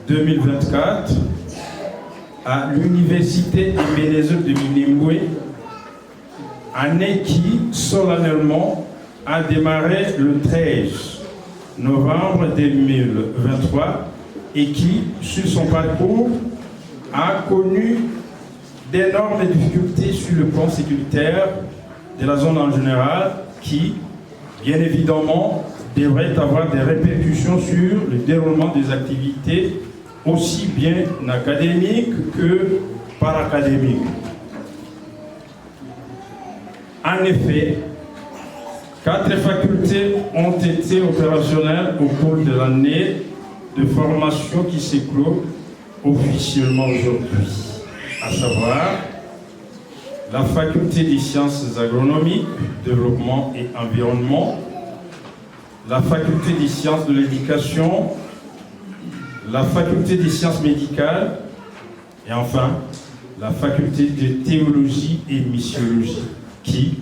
2023-2024 à l'Université Ebenezer de Minembwe, année qui, solennellement, a démarré le 13 novembre 2023 et qui, sur son parcours, a connu d'énormes difficultés sur le plan sécuritaire de la zone en général qui, bien évidemment, devrait avoir des répercussions sur le déroulement des activités aussi bien académiques que paracadémiques. En effet, 4 facultés ont été opérationnelles au cours de l'année de formation qui s'éclôt officiellement aujourd'hui, à savoir la faculté des sciences agronomiques, développement et environnement, la faculté des sciences de l'éducation, la faculté des sciences médicales et enfin la faculté de théologie et missiologie qui,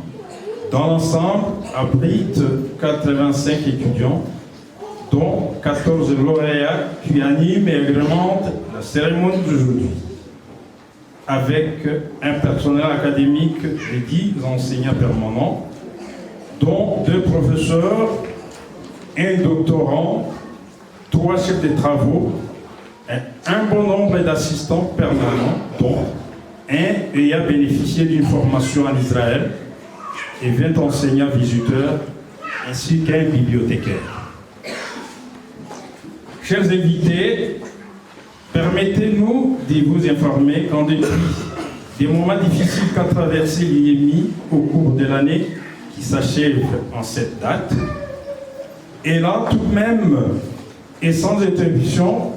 dans l'ensemble, abrite 85 étudiants, dont 14 lauréats qui animent et agrémentent la cérémonie d'aujourd'hui, avec un personnel académique de 10 enseignants permanents, dont 2 professeurs, un doctorant, 3 chefs de travaux, et un bon nombre d'assistants permanents, dont un ayant bénéficié d'une formation en Israël et 20 enseignants visiteurs, ainsi qu'un bibliothécaire. Chers invités, permettez-nous de vous informer qu'en dépit des moments difficiles qu'a traversé l'IEMI au cours de l'année qui s'achève en cette date, elle a tout de même et sans interruption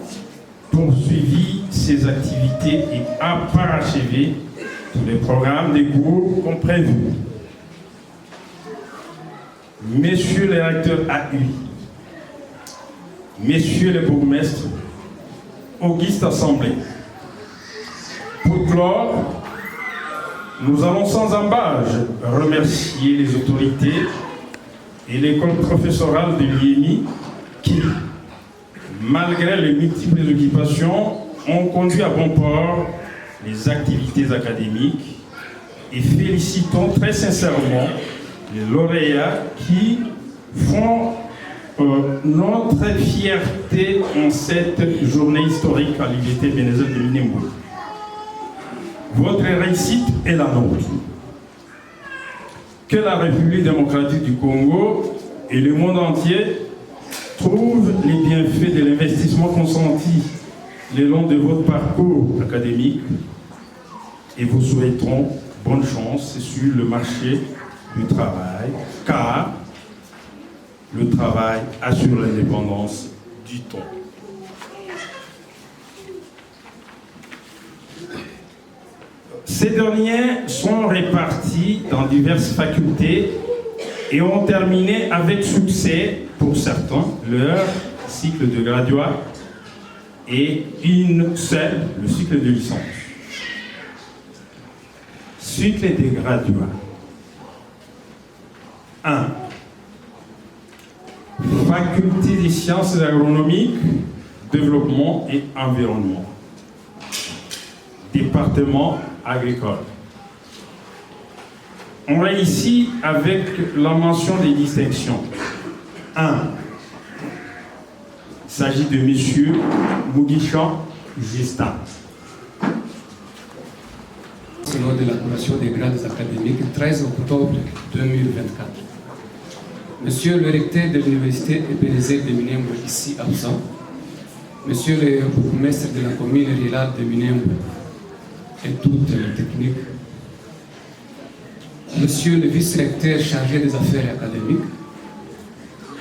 poursuivi ses activités et a parachevé tous les programmes des cours comme prévu. Messieurs les recteurs AUI, messieurs les bourgmestres, auguste assemblée, pour clore, nous allons sans embâche remercier les autorités et l'école professorale de l'IEMI qui, malgré les multiples occupations, ont conduit à bon port les activités académiques et félicitons très sincèrement les lauréats qui font notre fierté en cette journée historique à l'Université Ebenezer de Minembwe. Votre réussite est la nôtre. Que la République démocratique du Congo et le monde entier trouvent les bienfaits de l'investissement consenti le long de votre parcours académique et vous souhaiterons bonne chance sur le marché du travail, car le travail assure l'indépendance du temps. Ces derniers sont répartis dans diverses facultés et ont terminé avec succès, pour certains, leur cycle de graduat et une seule, le cycle de licence. Cycle de graduat. 1. Faculté des sciences agronomiques, développement et environnement. Département agricole. On réussit avec la mention des distinctions. 1. Il s'agit de M. Mugishan Justin. C'est lors de l'appellation des grades académiques 13 octobre 2024. Monsieur le recteur de l'Université Ebenezer de Minembwe, ici absent, Monsieur le bourgmestre de la commune rurale de Minembwe et toute la technique, Monsieur le vice-recteur chargé des affaires académiques,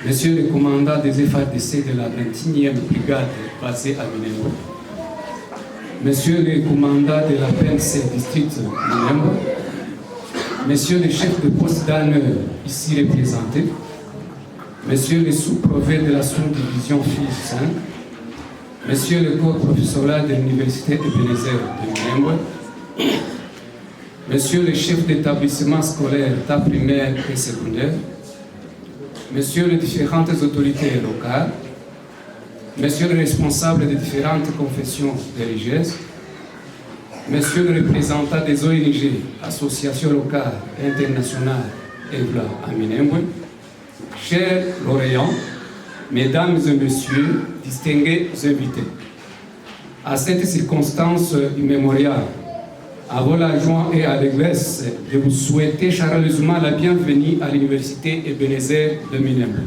Monsieur le commandant des FARDC de la 21e brigade basée à Minembwe, Monsieur le commandant de la PNC district Minembwe, Monsieur le chef de poste d'honneur ici représenté, Monsieur le sous-préfet de la sous-division FIS 5, Monsieur le corps professoral de l'Université Ebenezer de Minembwe, Monsieur le chef d'établissement scolaire état primaire et secondaire, Monsieur les différentes autorités locales, Monsieur le responsable des différentes confessions religieuses, Monsieur le représentant des ONG, associations locales et internationales, EVLA à Minembwe, chers lauréats, Mesdames et Messieurs, distingués invités, à cette circonstance immémoriale, avant la joie et allégresse de vous souhaiter chaleureusement la bienvenue à l'Université Ebenezer de Minembwe.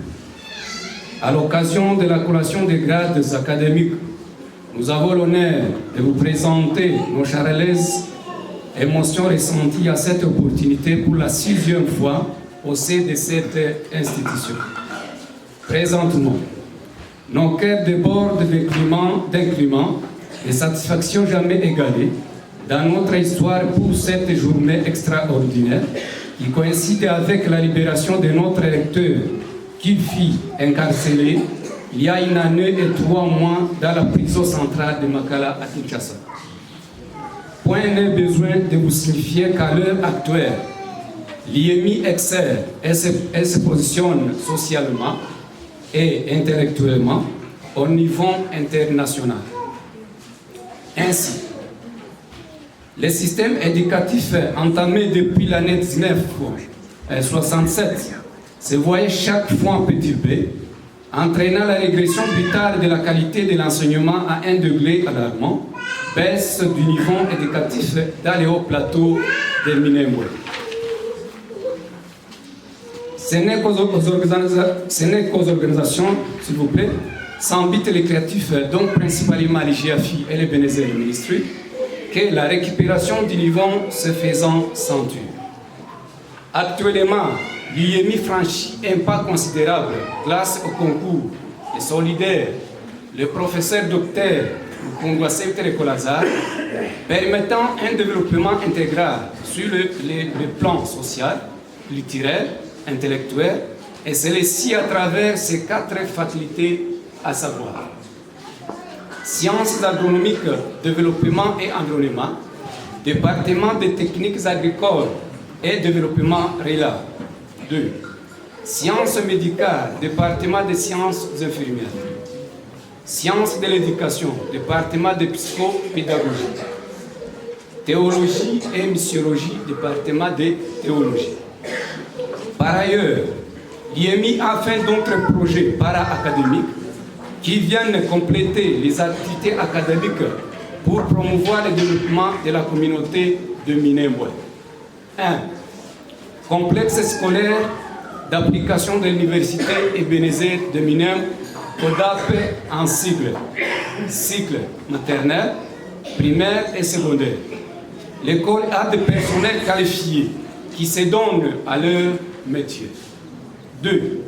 À l'occasion de la collation des grades académiques, nous avons l'honneur de vous présenter nos chaleureuses émotions ressenties à cette opportunité pour la 6e fois au sein de cette institution. Présentement, nos cœurs débordent d'incréments et satisfaction jamais égalée dans notre histoire pour cette journée extraordinaire qui coïncide avec la libération de notre électeur qui fut incarcéré il y a 1 année et 3 mois dans la prison centrale de Makala à Kinshasa. Point n'est besoin de vous signifier qu'à l'heure actuelle, l'IEMI excelle et se positionne socialement et intellectuellement au niveau international. Ainsi, le système éducatif entamé depuis l'année 1967 se voyait chaque fois en petit B, entraînant la régression brutale de la qualité de l'enseignement à un degré alarmant, baisse du niveau éducatif dans les hauts plateaux de Minembwe. Ce n'est qu'aux organisations, s'il vous plaît, sans but lucratif, donc principalement les GFI et les Ebenezer Ministry, que la récupération du niveau se faisant sentir. Actuellement, l'IEMI franchit un pas considérable grâce au concours et solidaire, le professeur docteur Kongwase Terekolazar, permettant un développement intégral sur le plan social, culturel, intellectuel, et celle-ci à travers ses 4 facultés, à savoir sciences agronomiques, développement et environnement, département des techniques agricoles et développement rural. 2. Sciences médicales, département des sciences infirmières. Sciences de l'éducation, département de psychopédagogie. Théologie et missiologie, département de théologie. Par ailleurs, l'IEMI a fait d'autres projets para-académiques qui viennent compléter les activités académiques pour promouvoir le développement de la communauté de Minembwe. 1. Complexe scolaire d'application de l'Université Ebenezer de Minembwe, CODAP en cycle maternel, primaire et secondaire. L'école a des personnels qualifiés qui se donnent à leur métier. 2.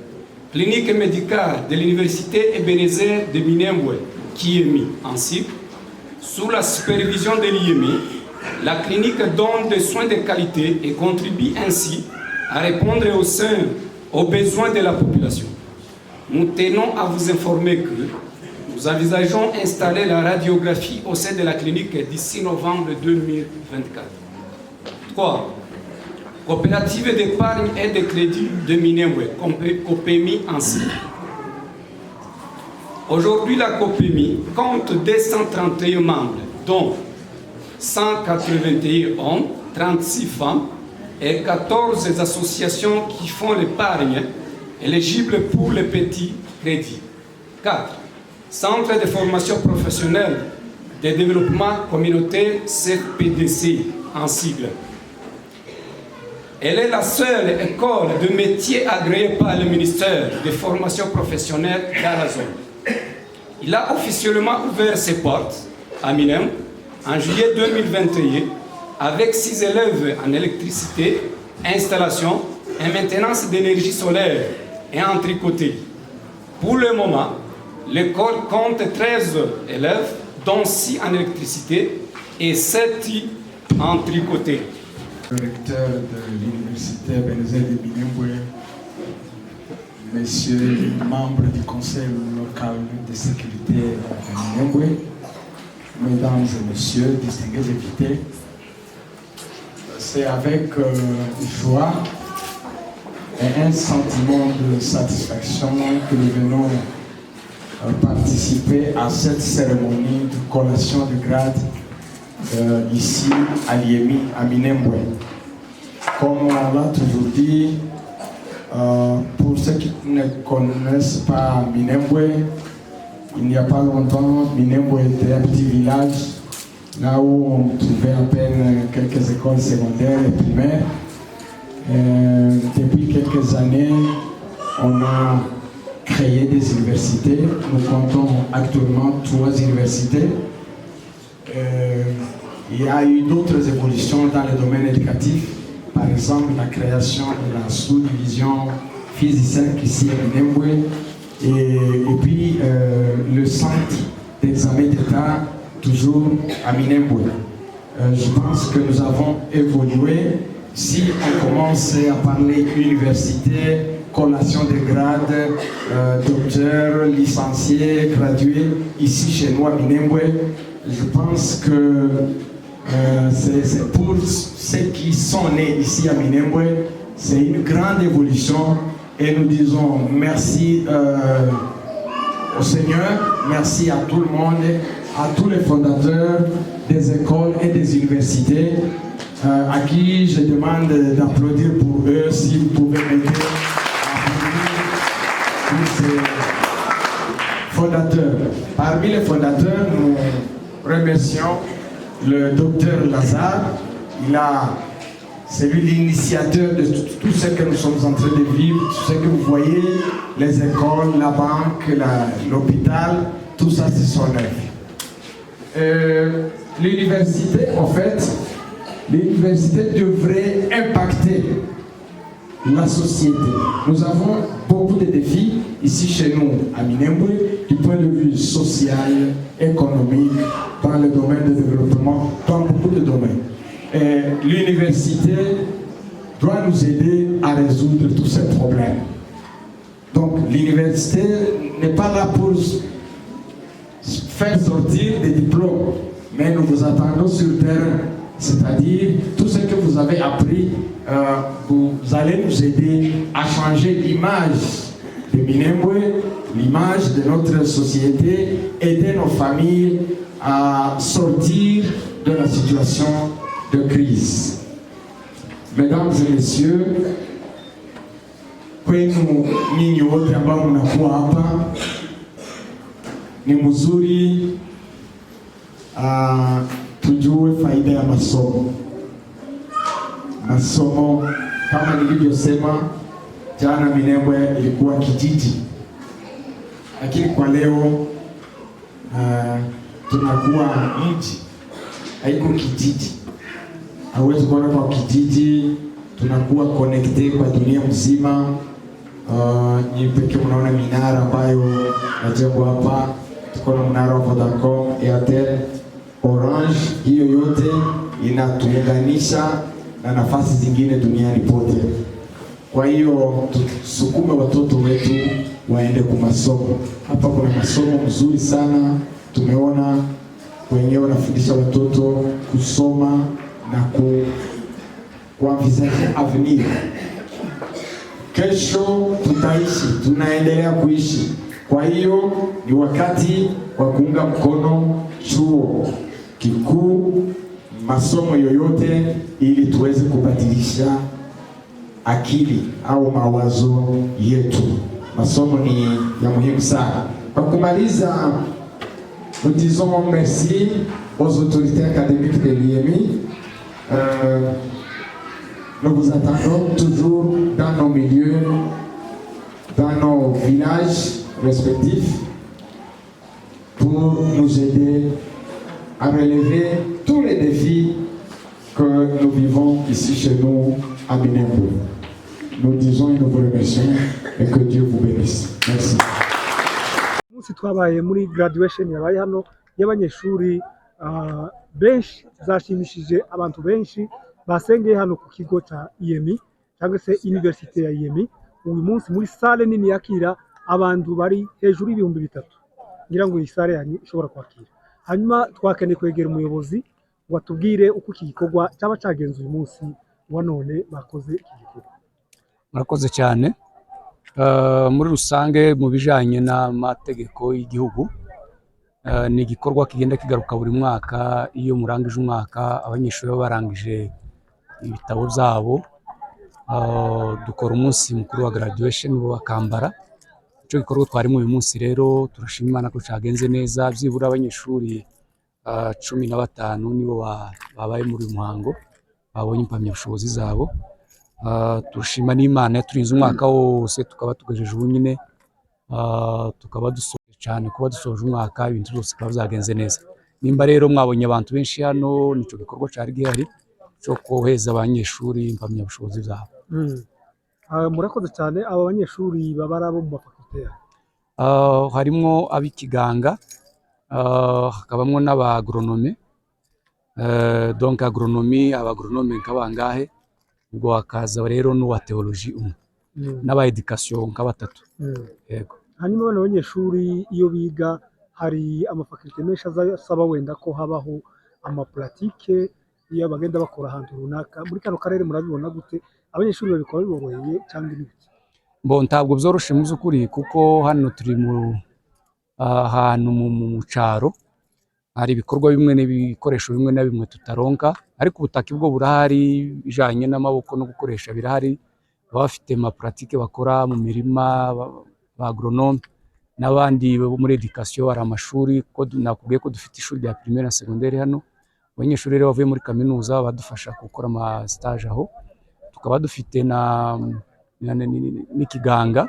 Clinique médicale de l'Université Ebenezer de Minembwe, KIEMI en cycle, sous la supervision de l'IEMI. La clinique donne des soins de qualité et contribue ainsi à répondre aux besoins de la population. Nous tenons à vous informer que nous envisageons d'installer la radiographie au sein de la clinique d'ici novembre 2024. 3. Coopérative d'épargne et de crédit de Minembwe, COPEMI en cycle. Aujourd'hui, la COPEMI compte 231 membres, dont 181 hommes, 36 femmes et 14 associations qui font l'épargne éligible pour les petits crédits. 4. Centre de formation professionnelle de développement communautaire CPDC en sigle. Elle est la seule école de métier agréée par le ministère de formation professionnelle dans la zone. Il a officiellement ouvert ses portes à Minembwe en juillet 2021 avec 6 élèves en électricité, installation et maintenance d'énergie solaire et en tricoterie. Pour le moment, l'école compte 13 élèves, dont 6 en électricité et 7 en tricoterie. Le recteur de l'Université Ebenezer de Minembwe, messieurs les membres du Conseil local de sécurité de Minembwe, mesdames et messieurs, distingués invités, c'est avec joie et un sentiment de satisfaction que nous venons participer à cette cérémonie de collation de grade ici à l'IEMI, à Minembwe. Comme on l'a toujours dit, pour ceux qui ne connaissent pas Minembwe, il n'y a pas longtemps, Minembwe était un petit village là où on trouvait à peine quelques écoles secondaires et primaires. Depuis quelques années, on a créé des universités. Nous comptons actuellement 3 universités. Il y a eu d'autres évolutions dans le domaine éducatif. Par exemple, la création de la sous-division physique ici à Minembwe. Et puis le centre d'examen d'État toujours à Minembwe. Je pense que nous avons évolué. Si on commence à parler université, collation de grades, docteur, licencié, gradué, ici chez nous à Minembwe, je pense que c'est pour ceux qui sont nés ici à Minembwe, c'est une grande évolution et nous disons merci au Seigneur, merci à tout le monde, à tous les fondateurs des écoles et des universités, à qui je demande d'applaudir pour eux, si vous pouvez m'aider à applaudir pour ces fondateurs. Parmi les fondateurs, nous remercions le docteur Lazare. C'est lui l'initiateur de tout ce que nous sommes en train de vivre, tout ce que vous voyez, les écoles, la banque, l'hôpital, tout ça c'est son œuvre. L'université, en fait, l'université devrait impacter la société. Nous avons beaucoup de défis ici chez nous à Minembwe, du point de vue social, économique, dans le domaine du développement, dans beaucoup de domaines. L'université doit nous aider à résoudre tous ces problèmes. Donc l'université n'est pas là pour faire sortir des diplômes, mais nous vous attendons sur le terrain. C'est-à-dire, tout ce que vous avez appris, vous allez nous aider à changer l'image de Minembwe, l'image de notre société, aider nos familles à sortir de la situation de crise. Mesdames et messieurs, kwenu nyinyi wote ambao mnakuwa hapa, ni mzuri tujue faida ya masomo. Masomo kama nilivyosema jana, Minembwe ilikuwa kijiji, lakini kwa leo tunakuwa mji, haiko kijiji. Hauwezi kuona kwa kijiji, tunakuwa connected kwa dunia mzima. Ni pekee mnaona minara ambayo najengwa hapa, tuko na mnara wa Vodacom, Airtel, Orange, hiyo yote inatuunganisha na nafasi zingine duniani pote. Kwa hiyo tusukume watoto wetu waende kwa masomo. Hapa kuna masomo mzuri sana, tumeona wenyewe wanafundisha watoto kusoma na kuenvisager avenir. Kesho tutaishi, tunaendelea kuishi. Kwa hiyo ni wakati wa kuunga mkono chuo kikuu, masomo yoyote, ili tuweze kubadilisha akili au mawazo yetu. Masomo ni ya muhimu sana. Pour kumaliza, nous disons merci aux autorités académiques de l'IEMI. Nous vous attendons toujours dans nos milieux, dans nos villages respectifs, pour nous aider à relever tous les défis que nous vivons ici chez nous à Minembwe. Nous disons et nous vous remercions et que Dieu vous bénisse. Merci. Umunsi twabaye muri graduation yabaye hano y'abanyeshuri benshi, zashimishije abantu benshi basengeye hano ku kigo cha IEMI cyangwa se Université ya IEMI. Uyu munsi muri salle nini yakira abantu bari hejuru y'ibihumbi 3. Ngira ngo iyi salle yanyu ishobora kwakira. Hanyuma twakeneye kwegera umuyobozi ngo atubwire uko iki gikorwa cyaba cyagenze uyu munsi wa none bakoze iki gikorwa. Murakoze cyane. Muri rusange mu bijanye n'amategeko y'igihugu, ni igikorwa kigenda kigaruka buri mwaka. Iyo murangije umwaka abanyeshuri baba barangije ibitabo byabo, dukora umunsi mukuru wa graduation bo bakambara. Ico gikorwa twarimo uyu munsi rero turashima Imana ko cagenze neza, byibura abanyeshuri 15 nibo babaye muri uyu muhango babonye impamyabushobozi zabo. Turashima n'Imana yaturinze umwaka wose tukaba tugejeje ubu nyine, tukaba dusoje cyane kuba dusoje umwaka, ibintu byose bikaba byagenze neza. Nimba rero mwabonye abantu benshi hano, nico gikorwa cari gihari cyo koheza abanyeshuri impamyabushobozi zabo. Murakoze cyane. Aba banyeshuri baba ari abo mu mafakulte harimwo ab'ikiganga, hakabamwo n'abagronome, donc agronomie, abagronome nk'abangahe, ubwo hakaza rero n'uwa theologie umwe, n'aba education nka batatu. Yego. hanyuma bano banyeshuri iyo biga hari amafakulte menshi asaba wenda ko habaho amapuratike iyo bagenda bakora ahantu runaka. Muri kano karere murabibona gute? Abanyeshuri babikora biboroheye cyangwa ibiki? Ntabwo byoroshe mu by'ukuri kuko hano turi ahantu mu cyaro, hari ibikorwa bimwe n'ibikoresho bimwe na bimwe tutaronka, ariko ubutaka bwo burahari, bijanye n'amaboko no gukoresha birahari. Baba bafite amapuratike bakora mu mirima, ba agronome n'abandi bo muri education. Hari amashuri ko nakubwiye ko dufite ishuri rya primaire na secondaire hano. Abanyeshuri rero bavuye muri kaminuza badufasha gukora ama stage aho. Tukaba dufite n'ikiganga,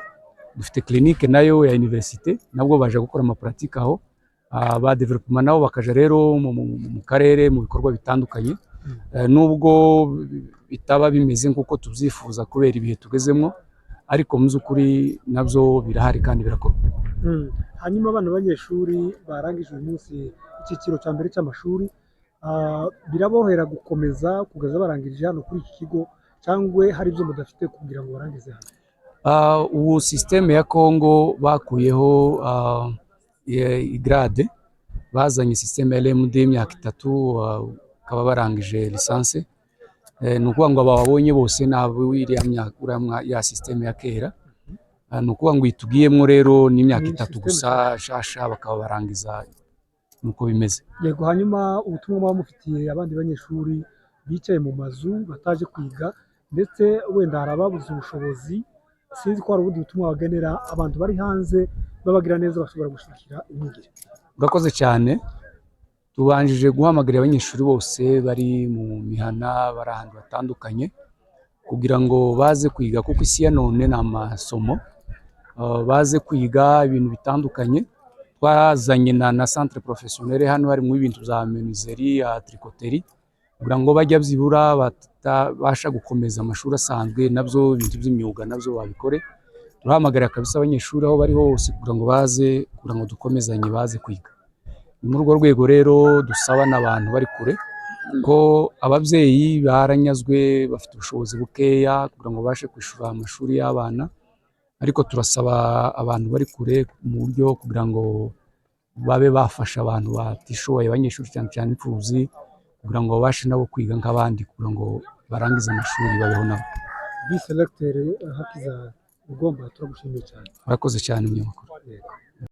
dufite clinique nayo ya université, nabwo baje gukora amapuratike aho. Ba development nabo bakaja rero mu karere mu bikorwa bitandukanye, nubwo bitaba bimeze nk'uko tubyifuza kubera ibihe tugezemo, ariko mu by'ukuri nabyo birahari kandi birakorwa. Hanyuma abana b'abanyeshuri barangije uyu munsi icyiciro cya mbere cy'amashuri, biraborohera gukomeza kugeza barangirije hano kuri iki kigo, cyangwa hari ibyo mudafite kugira ngo barangize hano? Ubu systeme ya Congo bakuyeho igrade, bazanye systeme ya LMD y'imyaka 3, bakaba barangije lisanse. Ni ukuvuga ngo ababonye bose nabo ya systeme ya kera, ni ukuvuga ngo itugiyemo rero n'imyaka 3 gusa shasha bakaba barangiza, nuko bimeze. Yego. Hanyuma ubutumwa muba mufitiye abandi banyeshuri bicaye mu mazu bataje kwiga, ndetse wenda hari ababuze ubushobozi, sinzi ko hari ubundi butumwa bagenera abantu bari hanze babagira neza bashobora gushikira imyigire? Urakoze cyane. Tubanjije guhamagarira abanyeshuri bose bari mu mihana, bari ahantu batandukanye, kugira ngo baze kwiga, kuko isi ya none ni amasomo. Baze kwiga ibintu bitandukanye. Twazanye na centre professionnel hano, harimo ibintu bya menuiserie, tricoterie, kugira ngo bajya byibura batabasha gukomeza amashuri asanzwe, nabyo ibintu by'imyuga nabyo babikore. Turahamagarira kabisa abanyeshuri aho bari hose kugira ngo baze, kugira ngo dukomezanye baze kwiga. Muri urwo rwego rero dusaba n'abantu bari kure ko ababyeyi baranyazwe, bafite ubushobozi bukeya kugira ngo bashe kwishura amashuri y'abana, ariko turasaba abantu bari kure mu buryo kugira ngo babe bafasha abantu batishoboye, abanyeshuri cyane cyane imfubyi, kugira ngo babashe nabo kwiga nk'abandi, kugira ngo barangize amashuri babeho nabo. Vice Recteur Hakiza Rugomba, turagushimiye cyane. Murakoze cyane umunyamakuru.